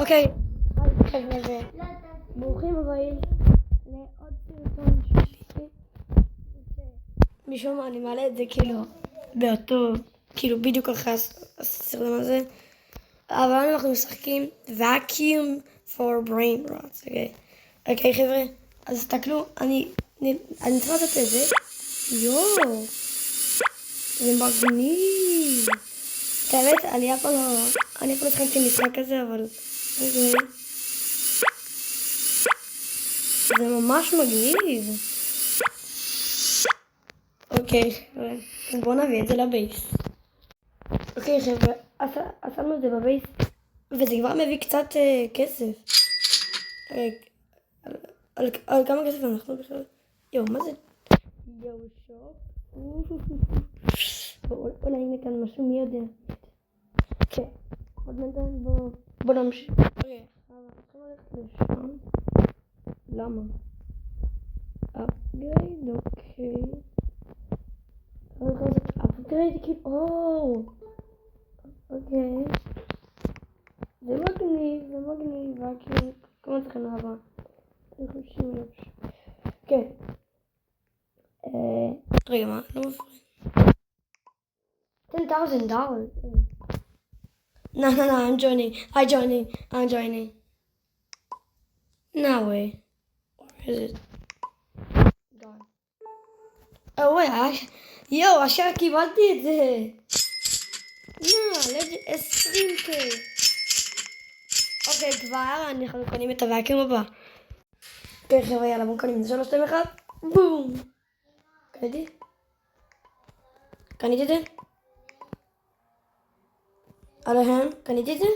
אוקיי, אז חבר'ה, ברוכים הבאים לעוד סרטון שלי. משום מה אני מעלה את זה כאילו באותו, כאילו בדיוק אחרי הסרטון הזה. אבל אנחנו משחקים Vacuum for Brain Rot, אוקיי חבר'ה, אז תסתכלו, אני צריך לעשות את זה. יואו, זה מגניב. את האמת, אני אף פעם לא התחלתי משחק הזה, אבל זה ממש מגניב. אוקיי, חבר'ה, אז בואו נביא את זה לבייס. אוקיי, חבר'ה, עשינו את זה בבייס, וזה כבר מביא קצת כסף. על כמה כסף אנחנו בכלל? יואו, מה זה? יואו, שופ. אולי הנה כאן משהו, מי יודע. כן, עוד בינתיים בוא נמשיך. אוקיי, אנחנו צריכים ללכת לשם. למה? upgrade, אוקיי. upgrade, כאילו, אוקיי. זה מגניב, כאילו, כמה צריכים לעבור? כן. רגע, מה? לא מפריע. $10,000. No, I'm joining. No way. Where is it? Gone. Oh wait, יואו, אשר קיבלתי את זה. לג'נד 20K. אוקיי, כבר אנחנו קונים את הוואקיום הבא. אוקיי חבר'ה, יאללה, בואו קונים את זה. 3, 2, 1, בום. קניתי את זה? עליהם, קניתי את זה?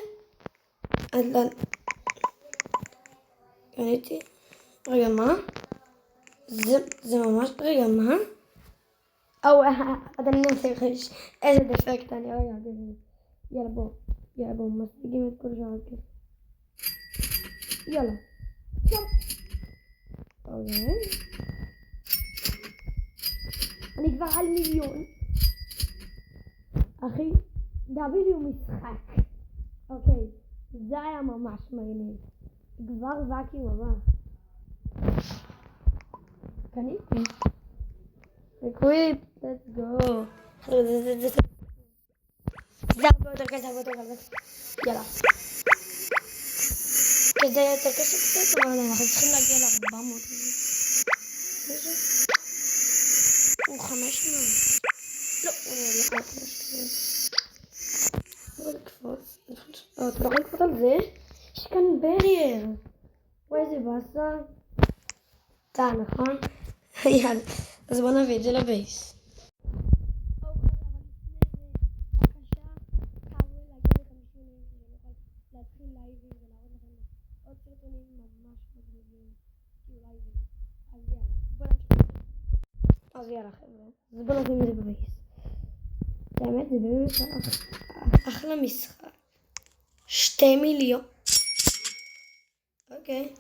קניתי? רגע, מה? זה ממש... רגע, מה? אתה ננסה חש... איזה דפקט אני... יאללה, בואו, מספיקים את כל שעה. יאללה. אוקיי. אני כבר על 1,000,000. אחי, דוד הוא משחק. אוקיי, זה היה ממש מגניב. כבר ואקיום הבא. קניתי. אקוויפ, let's go. זה הרבה יותר קשה. יאללה. כזה יותר קשה קצת, אבל אנחנו צריכים להגיע ל-400. הוא 500. לא, הוא לא 500. בואו לקפוץ. אתה לא לקפוץ על זה? יש כאן ברייר. וואי, זה באסה. נכון? יאללה. אז בואו נביא את זה לבייס. אז יאללה חבר'ה, אז בואו נביא את זה בבייס. האמת זה באמת אחלה משחק. 2 מיליון. אוקיי.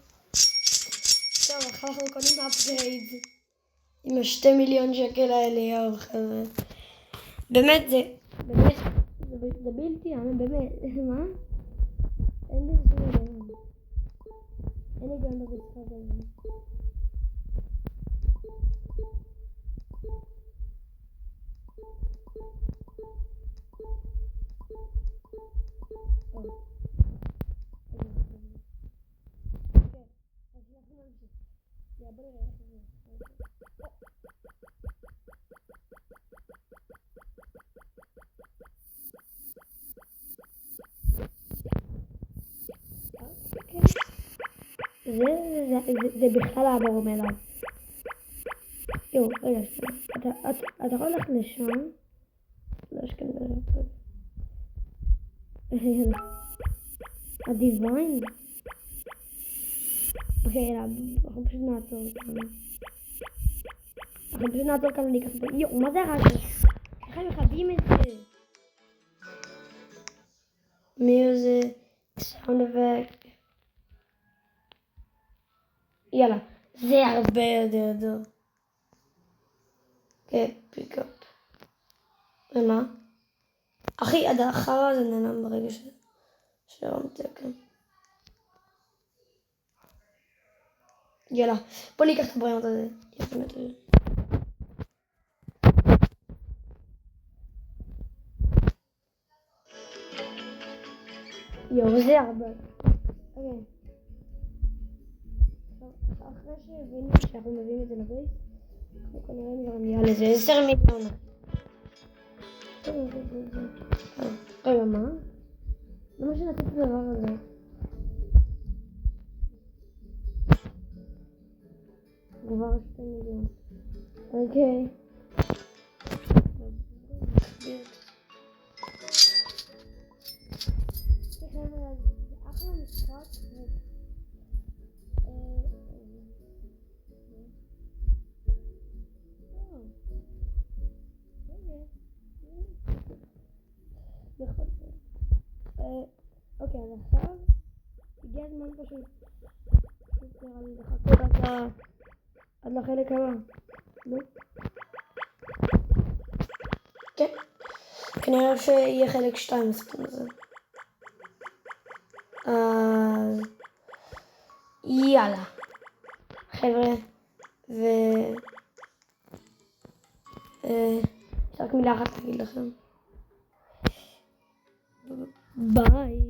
טוב, אחר אנחנו קונים אפגרייד. עם 2 מיליון שקל האלה, יאו חבר'ה. באמת זה בלתי אמן, באמת. מה? אין לי שום היגיון. אין לי היגיון במשחק הזה. זה בכלל לעבור מאליו. יואו, רגע, אתה יכול ללכת לשם? לא, יש כאן דבר. הדיוויין? אוקיי, אנחנו פשוט נעצור כאן. אני אקח את זה. יואו, מה זה הרעש? איך הם מכבים את זה? מיוזיק, סאונד אפקט. יאללה, זה הרבה יותר טוב. כן, פיקאפ. ומה? אחי, עד האחר הזה נעלם ברגע שהרמתי כאן. יאללה, בוא ניקח את הבריאות הזה. יואו, זה הרבה. אוקיי. אחרי שהבינו שאנחנו מביאים את זה לבייס, אנחנו כנראה כבר נהיה לזה 10 מיליון. רגע, מה? למה שנתת את הדבר הזה? כבר 2 מיליון. אוקיי. חבר'ה, זה אחלה משחק. אוקיי, אז עכשיו הגיע הזמן פשוט נראה לי לחכות עד לחלק הבא. נו? כן, כנראה שיהיה חלק 2 לסרטון הזה. אז יאללה חבר'ה, יש רק מילה אחת להגיד לכם, ביי.